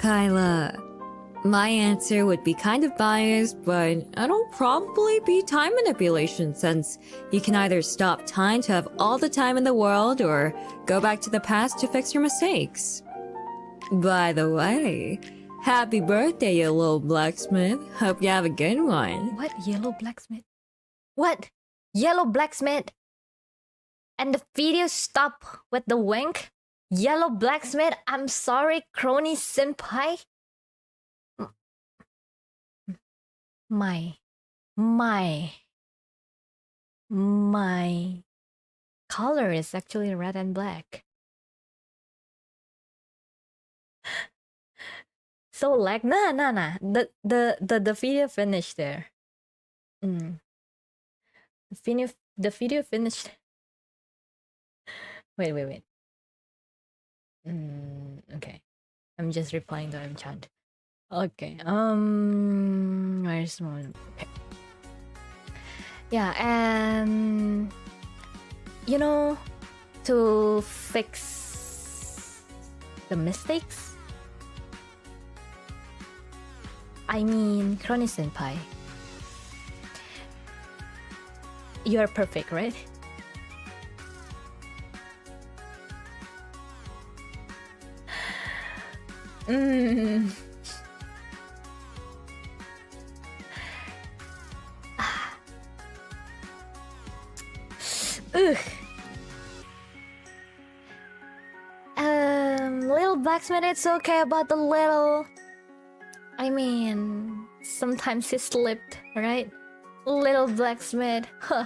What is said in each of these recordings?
Kaela, my answer would be kind of biased, but it'll probably be time manipulation since you can either stop time to have all the time in the world or go back to the past to fix your mistakes. By the way, happy birthday, you little blacksmith. Hope you have a good one. What? Yellow blacksmith? What? Yellow blacksmith? And the video stop with the wink? Yellow blacksmith? I'm sorry, Kronii senpai? My color is actually red and black. So like nah. The video finished there. The video finished. Wait. Okay. I'm just replying to Mchant. Okay. Where's one? Okay. Yeah, and you know, to fix the mistakes. I mean, Kronii senpai. You're perfect, right? Ugh. Little blacksmith, it's okay about the little. I mean, sometimes he slipped, right? Little blacksmith, huh?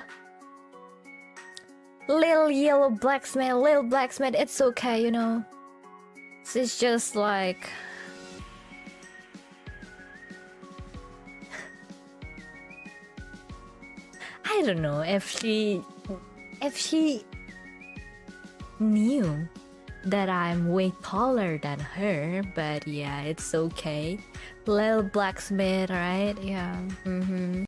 Little yellow blacksmith, it's okay, you know. It's just like I don't know if she knew that I'm way taller than her, but yeah, it's okay. Little blacksmith, right? Yeah.